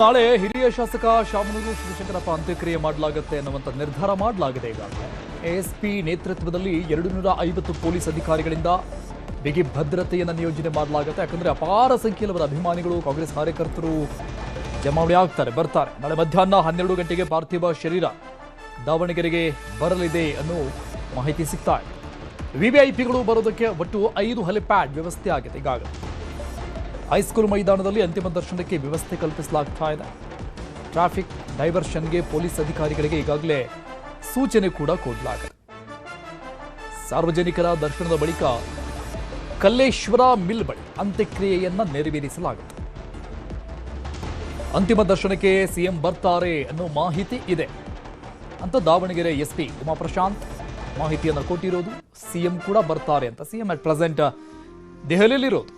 ನಾಳೆ ಹಿರಿಯ ಶಾಸಕ ಶಾಮನೂರು ಶಿವಶಂಕರಪ್ಪ ಅಂತ್ಯಕ್ರಿಯೆ ಮಾಡಲಾಗುತ್ತೆ ಅನ್ನುವಂಥ ನಿರ್ಧಾರ ಮಾಡಲಾಗಿದೆ. ಈಗಾಗಲೇ ಎಎಸ್ಪಿ ನೇತೃತ್ವದಲ್ಲಿ 250 ಪೊಲೀಸ್ ಅಧಿಕಾರಿಗಳಿಂದ ಬಿಗಿ ಭದ್ರತೆಯನ್ನು ನಿಯೋಜನೆ ಮಾಡಲಾಗುತ್ತೆ. ಯಾಕಂದ್ರೆ ಅಪಾರ ಸಂಖ್ಯೆಯವರ ಅಭಿಮಾನಿಗಳು, ಕಾಂಗ್ರೆಸ್ ಕಾರ್ಯಕರ್ತರು ಜಮಾವಣೆ ಬರ್ತಾರೆ. ನಾಳೆ ಮಧ್ಯಾಹ್ನ 12 ಗಂಟೆಗೆ ಪಾರ್ಥಿವ ಶರೀರ ದಾವಣಗೆರೆಗೆ ಬರಲಿದೆ ಅನ್ನೋ ಮಾಹಿತಿ ಸಿಗ್ತಾ ಇದೆ. ವಿವಿಐಪಿಗಳು ಬರೋದಕ್ಕೆ ಒಟ್ಟು 5 ಹೆಲಿಪ್ಯಾಡ್ ವ್ಯವಸ್ಥೆ ಆಗಿದೆ. ಈಗಾಗಲೇ ಹೈಸ್ಕೂಲ್ ಮೈದಾನದಲ್ಲಿ ಅಂತಿಮ ದರ್ಶನಕ್ಕೆ ವ್ಯವಸ್ಥೆ ಕಲ್ಪಿಸಲಾಗ್ತಾ ಇದೆ. ಟ್ರಾಫಿಕ್ ಡೈವರ್ಷನ್ಗೆ ಪೊಲೀಸ್ ಅಧಿಕಾರಿಗಳಿಗೆ ಈಗಾಗಲೇ ಸೂಚನೆ ಕೂಡ ಕೊಡಲಾಗಿದೆ. ಸಾರ್ವಜನಿಕರ ದರ್ಶನದ ಬಳಿಕ ಕಲ್ಲೇಶ್ವರ ಮಿಲ್ ಬಳಿ ಅಂತ್ಯಕ್ರಿಯೆಯನ್ನ ನೆರವೇರಿಸಲಾಗುತ್ತೆ. ಅಂತಿಮ ದರ್ಶನಕ್ಕೆ ಸಿಎಂ ಬರ್ತಾರೆ ಅನ್ನೋ ಮಾಹಿತಿ ಇದೆ ಅಂತ ದಾವಣಗೆರೆ ಎಸ್ಪಿ ಉಮಾಪ್ರಶಾಂತ್ ಮಾಹಿತಿಯನ್ನು ಕೊಟ್ಟಿರೋದು. ಸಿಎಂ ಕೂಡ ಬರ್ತಾರೆ ಅಂತ. ಸಿಎಂ ಅಟ್ ಪ್ರೆಸೆಂಟ್ ದೆಹಲಿಯಲ್ಲಿರೋದು.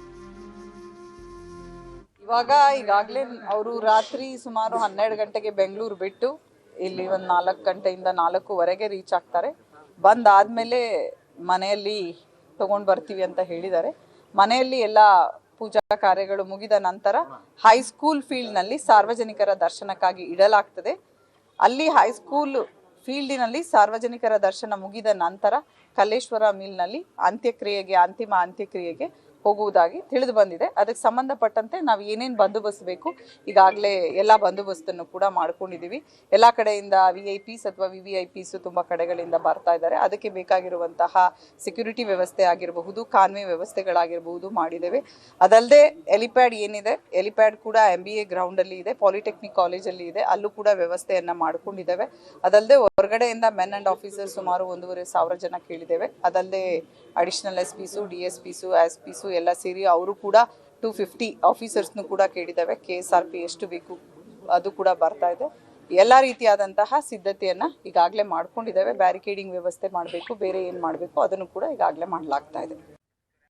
ಈಗಾಗಲೇ ಅವರು ರಾತ್ರಿ ಸುಮಾರು 12 ಗಂಟೆಗೆ ಬೆಂಗಳೂರು ಬಿಟ್ಟು ಇಲ್ಲಿ ಒಂದು 4 ಗಂಟೆಯಿಂದ 4:15 ರೀಚ್ ಆಗ್ತಾರೆ. ಬಂದಾದ್ಮೇಲೆ ಮನೆಯಲ್ಲಿ ತಗೊಂಡು ಬರ್ತೀವಿ ಅಂತ ಹೇಳಿದ್ದಾರೆ. ಮನೆಯಲ್ಲಿ ಎಲ್ಲ ಪೂಜಾ ಕಾರ್ಯಗಳು ಮುಗಿದ ನಂತರ ಹೈಸ್ಕೂಲ್ ಫೀಲ್ಡ್ನಲ್ಲಿ ಸಾರ್ವಜನಿಕರ ದರ್ಶನಕ್ಕಾಗಿ ಇಡಲಾಗ್ತದೆ. ಅಲ್ಲಿ ಹೈಸ್ಕೂಲ್ ಫೀಲ್ಡಿನಲ್ಲಿ ಸಾರ್ವಜನಿಕರ ದರ್ಶನ ಮುಗಿದ ನಂತರ ಕಲ್ಲೇಶ್ವರ ಮಿಲ್ನಲ್ಲಿ ಅಂತಿಮ ಅಂತ್ಯಕ್ರಿಯೆಗೆ ಹೋಗುವುದಾಗಿ ತಿಳಿದು ಬಂದಿದೆ. ಅದಕ್ಕೆ ಸಂಬಂಧಪಟ್ಟಂತೆ ನಾವು ಏನೇನು ಬಂದೋಬಸ್ತ್ ಬೇಕು ಈಗಾಗಲೇ ಎಲ್ಲ ಬಂದೋಬಸ್ತನ್ನು ಕೂಡ ಮಾಡ್ಕೊಂಡಿದ್ದೀವಿ. ಎಲ್ಲ ಕಡೆಯಿಂದ ವಿಐಪಿಸ್ ಅಥವಾ ವಿವಿಐಪಿಸ್ ತುಂಬ ಕಡೆಗಳಿಂದ ಬರ್ತಾ ಇದ್ದಾರೆ. ಅದಕ್ಕೆ ಬೇಕಾಗಿರುವಂತಹ ಸೆಕ್ಯೂರಿಟಿ ವ್ಯವಸ್ಥೆ ಆಗಿರಬಹುದು, ಕಾನ್ವೆ ವ್ಯವಸ್ಥೆಗಳಾಗಿರಬಹುದು ಮಾಡಿದ್ದೇವೆ. ಅದಲ್ಲದೆ ಎಲಿಪ್ಯಾಡ್ ಏನಿದೆ, ಎಲಿಪ್ಯಾಡ್ ಕೂಡ MBA ಗ್ರೌಂಡಲ್ಲಿ ಇದೆ, ಪಾಲಿಟೆಕ್ನಿಕ್ ಕಾಲೇಜಲ್ಲಿ ಇದೆ, ಅಲ್ಲೂ ಕೂಡ ವ್ಯವಸ್ಥೆಯನ್ನು ಮಾಡ್ಕೊಂಡಿದ್ದೇವೆ. ಅದಲ್ಲದೆ ಹೊರಗಡೆಯಿಂದ ಮೆನ್ ಆ್ಯಂಡ್ ಆಫೀಸರ್ ಸುಮಾರು 1,500 ಜನ ಕೇಳಿದ್ದೇವೆ. ಅದಲ್ಲದೆ ಅಡಿಷನಲ್ SPಸು, DSPಸು, SPಸು ಎಲ್ಲ ಸೇರಿ ಅವರು ಕೂಡ 250 ಆಫೀಸರ್ಸ್ನು ಕೂಡ ಕೇಳಿದ್ದೇವೆ. KSRP ಎಷ್ಟು ಬೇಕು ಅದು ಕೂಡ ಬರ್ತಾ ಇದೆ. ಎಲ್ಲ ರೀತಿಯಾದಂತಹ ಸಿದ್ಧತೆಯನ್ನು ಈಗಾಗಲೇ ಮಾಡ್ಕೊಂಡಿದ್ದೇವೆ. ಬ್ಯಾರಿಕೇಡಿಂಗ್ ವ್ಯವಸ್ಥೆ ಮಾಡಬೇಕು, ಬೇರೆ ಏನು ಮಾಡಬೇಕು ಅದನ್ನು ಕೂಡ ಈಗಾಗಲೇ ಮಾಡಲಾಗ್ತಾ ಇದೆ.